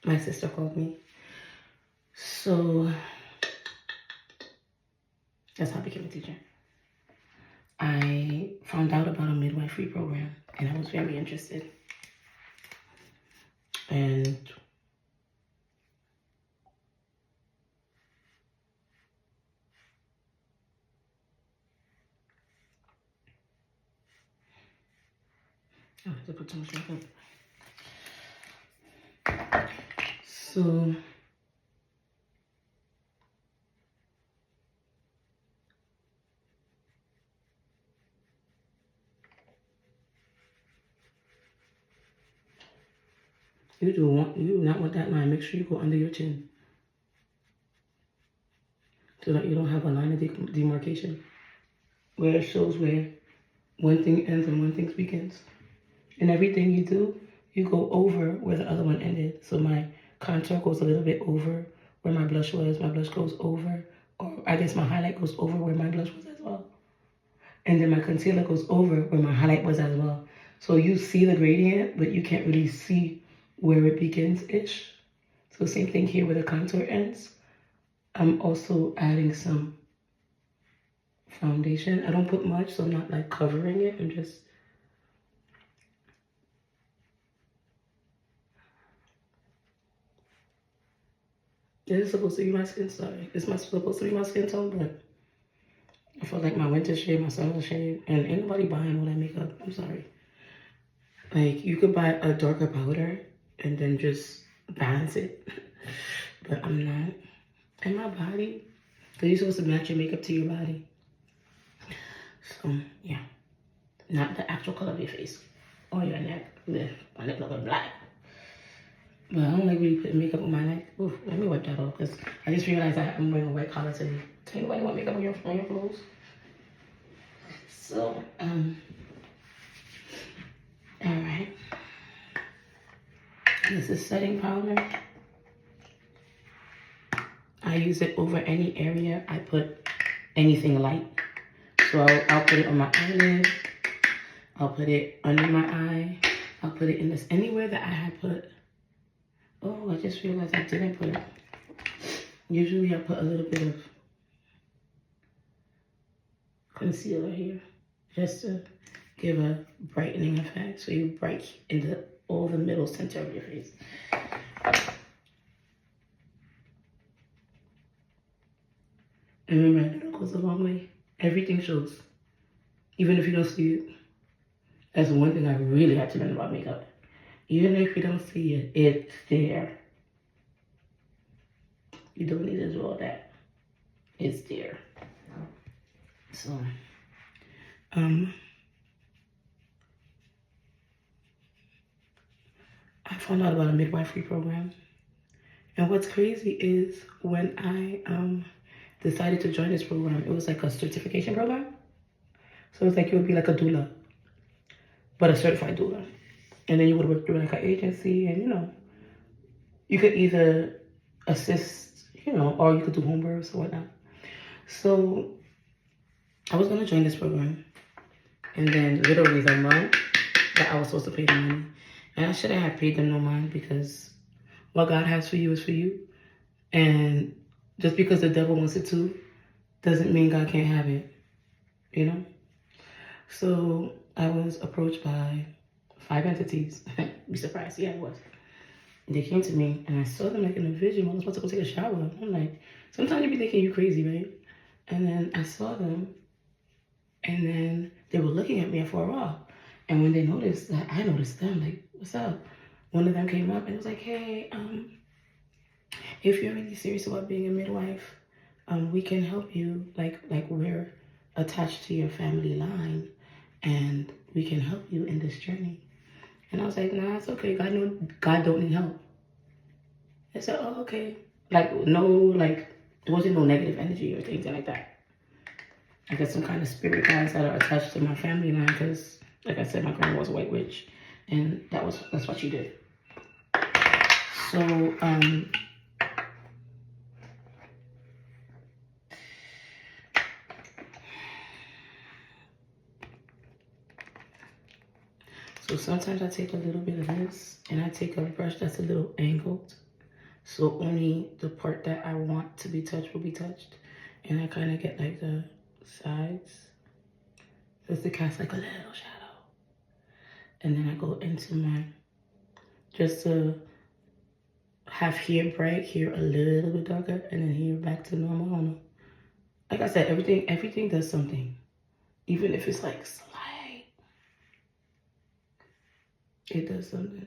my sister called me. So that's how I became a teacher. I found out about a midwifery program and I was very interested. And I have to put so much makeup. So you do not want that line. Make sure you go under your chin so that you don't have a line of demarcation where it shows where one thing ends and one thing begins. And everything you do, you go over where the other one ended. So my contour goes a little bit over where my blush was. My blush goes over, or I guess my highlight goes over where my blush was as well. And then my concealer goes over where my highlight was as well. So you see the gradient, but you can't really see where it begins-ish. So same thing here where the contour ends. I'm also adding some foundation. I don't put much, so I'm not like covering it. I'm just this is supposed to be my skin, sorry. It's supposed to be my skin tone, but I feel like my winter shade, my summer shade, and ain't nobody buying all that makeup. I'm sorry. Like, you could buy a darker powder and then just balance it. But I'm not. And my body, because you're supposed to match your makeup to your body. So, yeah. Not the actual color of your face or your neck. My neck looking black. But I don't like really putting makeup on my neck. Ooh, let me wipe that off because I just realized I'm wearing a white collar today. Ain't nobody want makeup on your clothes. So, alright. This is setting powder. I use it over any area I put anything light. So I'll put it on my eyelid. I'll put it under my eye. I'll put it in this anywhere that I had put. Oh, I just realized I didn't put it. Usually I put a little bit of concealer here just to give a brightening effect. So you bright in all the middle center of your face. And remember, that goes a long way. Everything shows. Even if you don't see it. That's one thing I really had to learn about makeup. Even if you don't see it, it's there. You don't need to do all that. It's there. So, I found out about a midwifery program. And what's crazy is when I decided to join this program, it was like a certification program. So it's like you would be like a doula, but a certified doula. And then you would work through like an agency and, you could either assist, or you could do home births or whatnot. So I was going to join this program. And then literally the month that I was supposed to pay the money. And I shouldn't have paid them no mind because what God has for you is for you. And just because the devil wants it too, doesn't mean God can't have it, So I was approached by 5 entities. Be surprised. Yeah, I was. They came to me and I saw them like in a vision when I was about to go take a shower. I'm like, sometimes you be thinking you crazy, right? And then I saw them and then they were looking at me for a while. And when they noticed that, I noticed them, like, what's up? One of them came up and was like, hey, if you're really serious about being a midwife, we can help you. Like we're attached to your family line and we can help you in this journey. And I was like, nah, it's okay. God don't need help. I said, oh, okay. Like, there wasn't no negative energy or things like that. I got some kind of spirit guides that are attached to my family line because, like I said, my grandma was a white witch. And that's what she did. So, so sometimes I take a little bit of this and I take a brush that's a little angled So only the part that I want to be touched will be touched. And I kind of get like the sides just to cast like a little shadow. And then I go into my, just to have here bright, here a little bit darker, and then here back to normal. Like I said, everything does something. Even if it's like slight, it does something.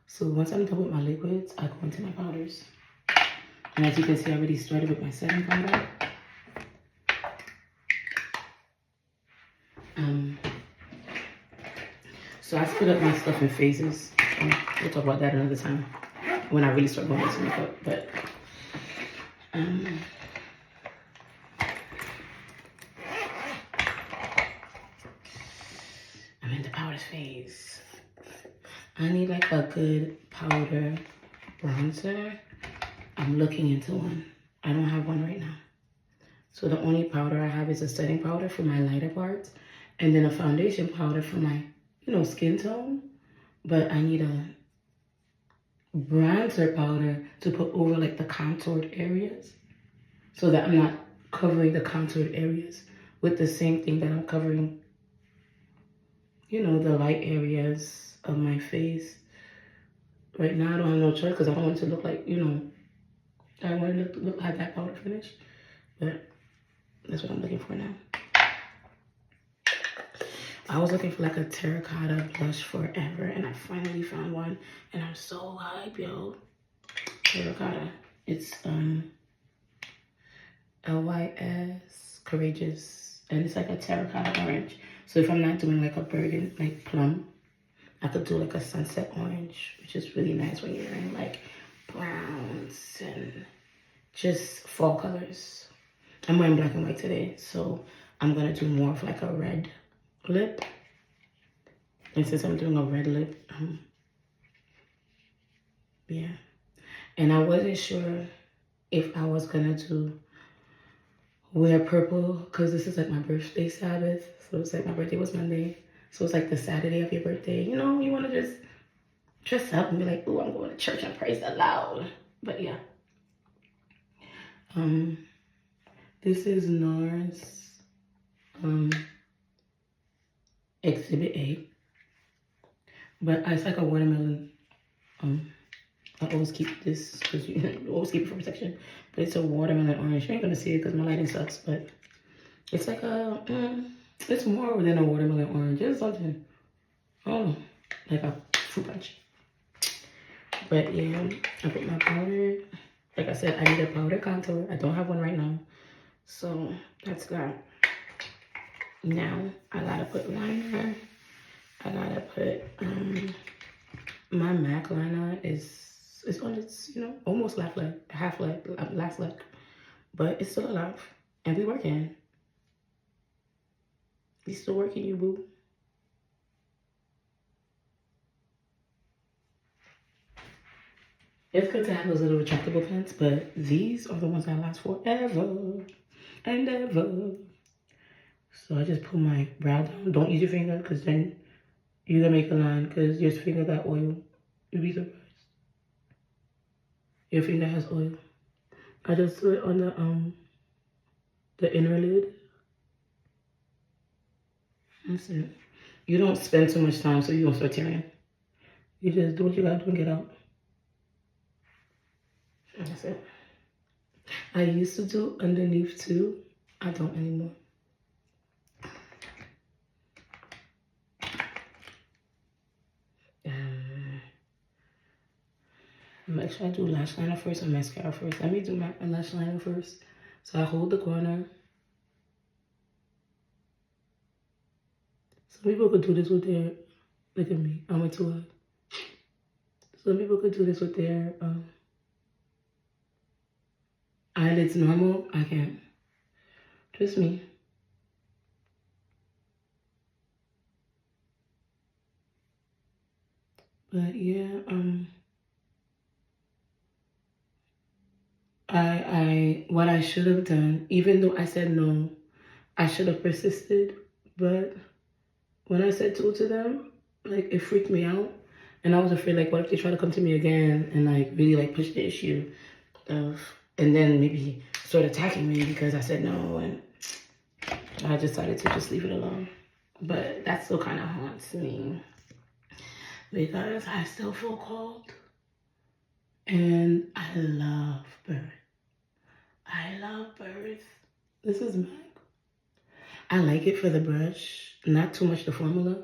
So once I'm done with my liquids, I go into my powders. And as you can see, I already started with my setting powder. So I split up my stuff in phases. We'll talk about that another time when I really start going into makeup. But I'm in the powder phase. I need like a good powder bronzer. I'm looking into one. I don't have one right now. So the only powder I have is a setting powder for my lighter parts, and then a foundation powder for my, skin tone. But I need a bronzer powder to put over like the contoured areas, so that I'm not covering the contoured areas with the same thing that I'm covering, the light areas of my face. Right now I don't have no choice because I don't want it to look like, I want it to look like that powder finish. But that's what I'm looking for now. I was looking for like a terracotta blush forever, and I finally found one, and I'm so hype, yo. Terracotta. It's LYS Courageous, and it's like a terracotta orange. So if I'm not doing like a burgundy, like plum, I could do like a sunset orange, which is really nice when you're wearing like browns and just fall colors. I'm wearing black and white today, so I'm gonna do more of like a red lip. And since I'm doing a red lip, yeah. And I wasn't sure if I was gonna wear purple, because this is like my birthday Sabbath. So it's like my birthday was Monday. So it's like the Saturday of your birthday. You want to just dress up and be like, "Ooh, I'm going to church and praise the Lord." But yeah. This is NARS Exhibit A. But it's like a watermelon. I always keep this because you always keep it for protection. But it's a watermelon orange. You ain't gonna see it because my lighting sucks. But it's like it's more than a watermelon orange. It's something, I don't know, like a fruit punch. But yeah, I put my powder. Like I said, I need a powder contour. I don't have one right now. So that's that. Now I gotta put liner. I gotta put my MAC liner is on its almost last leg, but it's still alive, and we working. We still working, you boo. It's good to have those little retractable pens, but these are the ones that last forever and ever. So I just put my brow down. Don't use your finger, because then you're gonna make a line, because your finger got oil. You'll be surprised. Your finger has oil. I just put it on the inner lid. That's it. You don't spend too much time, so you don't start tearing. You just do what you gotta do and get out. That's it. I used to do underneath too. I don't anymore. Make sure I do lash liner first or mascara first. Let me do my lash liner first. So I hold the corner. Some people could do this with their, look at me, I'm a 2 Some people could do this with their eyelids normal. I can't. Just me. But yeah, what I should have done, even though I said no I should have persisted, but when I said to them, like, it freaked me out. And I was afraid, like, what if they try to come to me again and, like, really, like, push the issue of, and then maybe start attacking me because I said no, and I decided to just leave it alone. But that still kind of haunts me because I still feel cold. And I love birth. I love birth. This is mine. I like it for the brush, not too much the formula,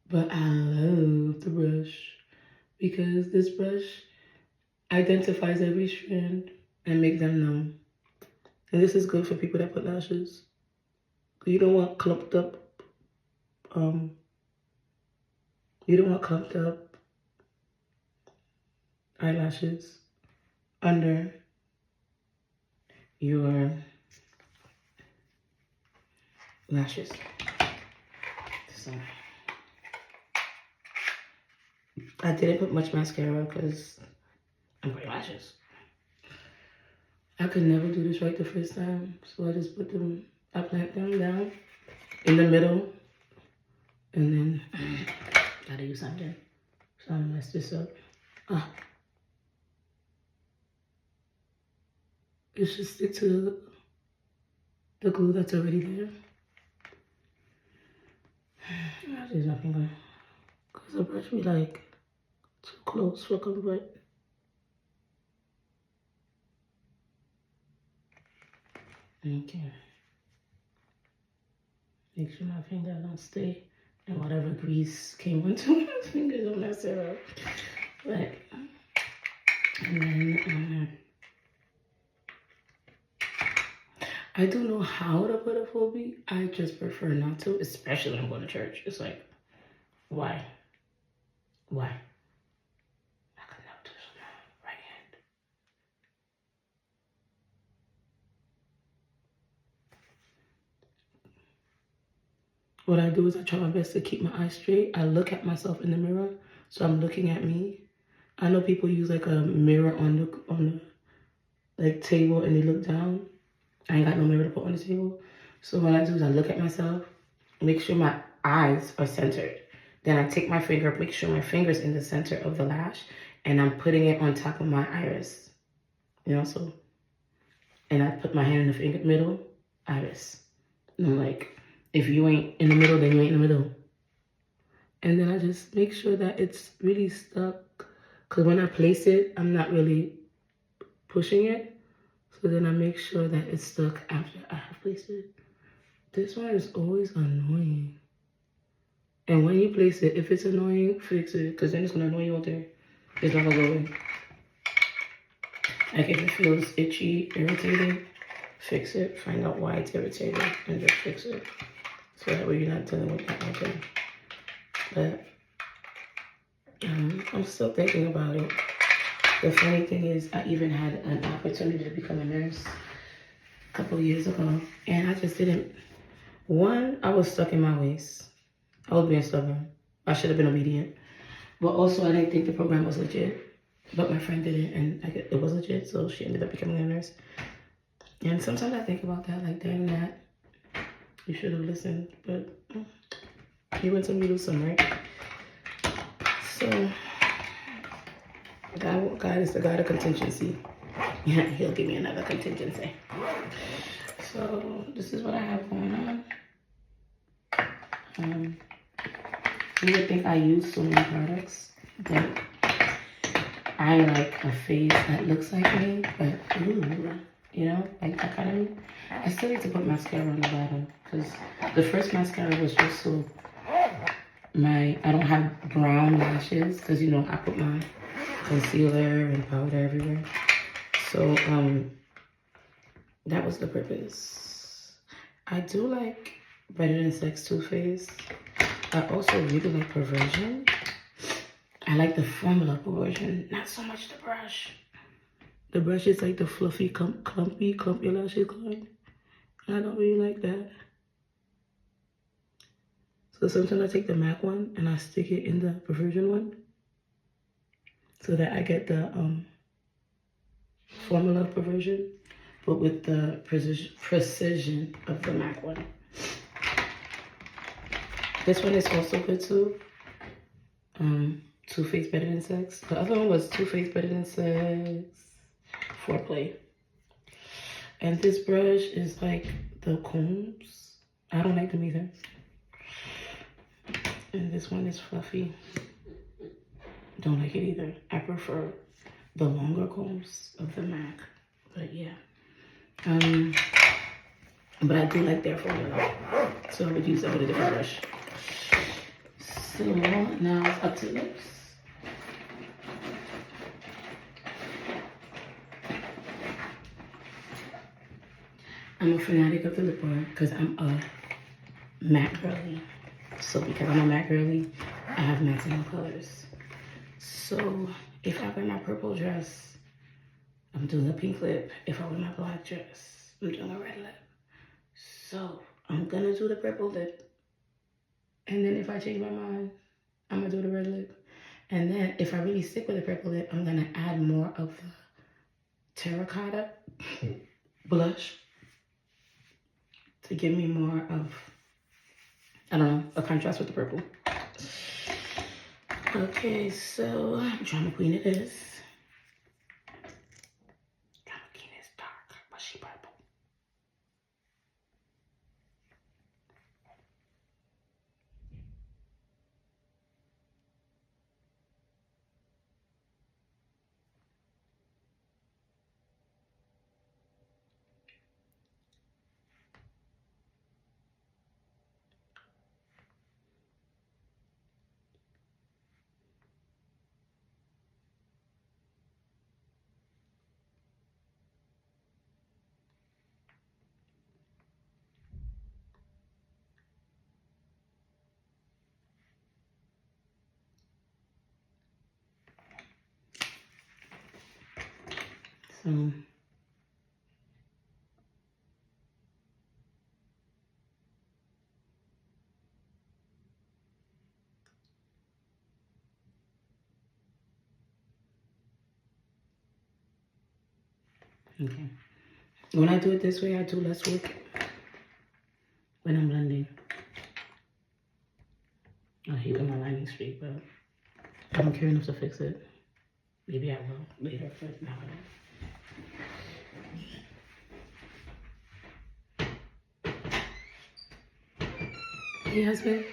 but I love the brush because this brush identifies every strand and make them know. And this is good for people that put lashes. You don't want clumped up, eyelashes under your lashes. So I didn't put much mascara because I'm wearing lashes. I could never do this right the first time, so I just put them, I plant them down in the middle, and then gotta use something. So I'm gonna mess this up. It should stick to the glue that's already there. I'll use my finger because the brush be like too close for comfort. Okay. Make sure my finger don't stay and whatever grease came onto my fingers don't mess it up. But, and then I do know how to put a full bead. I just prefer not to, especially when I'm going to church. It's like, why? Why? I could never do this with my right hand. What I do is I try my best to keep my eyes straight. I look at myself in the mirror, so I'm looking at me. I know people use like a mirror on the like table and they look down. I ain't got no mirror to put on the table. So what I do is I look at myself, make sure my eyes are centered. Then I take my finger, make sure my finger's in the center of the lash, and I'm putting it on top of my iris. You know, so, and I put my hand in the finger middle, iris. And I'm like, if you ain't in the middle, then you ain't in the middle. And then I just make sure that it's really stuck. Because when I place it, I'm not really pushing it. So then I make sure that it's stuck after I have placed it. This one is always annoying. And when you place it, if it's annoying, fix it. Because then it's going to annoy you all day. It's not going to go away. Like if it feels itchy, irritated, fix it. Find out why it's irritated and just fix it. So that way you're not dealing with that all day. But I'm still thinking about it. The funny thing is, I even had an opportunity to become a nurse a couple of years ago, and I just didn't. One, I was stuck in my ways. I was being stubborn. I should have been obedient. But also, I didn't think the program was legit. But my friend did it, and it was legit, so she ended up becoming a nurse. And sometimes I think about that, like, dang that, you should have listened. But you went to me do some, right? So, God is the God of contingency. Yeah, he'll give me another contingency. So this is what I have going on. You would think I use so many products, but I like a face that looks like me, but ooh, you know, like that kind of me. I still need to put mascara on the bottom because the first mascara was just so I don't have brown lashes because, you know, I put my concealer and powder everywhere. So that was the purpose. I do like Better Than Sex Too Faced. I also really like Perversion. I like the formula Perversion, not so much the brush. The brush is like the fluffy, clumpy lashes kind. I don't really like that. So sometimes I take the MAC one and I stick it in the Perversion one so that I get the formula Perversion, but with the precision of the MAC one. This one is also good too. Too Faced Better Than Sex. The other one was Too Faced Better Than Sex Foreplay. And this brush is like the combs. I don't like them either. And this one is fluffy. Don't like it either. I prefer the longer combs of the MAC. But yeah. But I do like their formula. So I would use that with a different brush. So now it's up to lips. I'm a fanatic of the lip bar because I'm a matte girly. So because I'm a matte girly, I have mattes in all colors. So if I wear my purple dress, I'm doing a pink lip. If I wear my black dress, I'm doing a red lip. So I'm gonna do the purple lip. And then if I change my mind, I'm gonna do the red lip. And then if I really stick with the purple lip, I'm gonna add more of the terracotta blush to give me more of, I don't know, a contrast with the purple. Okay, so Drama Queen it is. Drama Queen is dark, but she purple. So okay. When I do it this way, I do less work when I'm blending. I hate when my lining's straight, but I don't care enough to fix it. Maybe I will later, but not now. Hey, husband.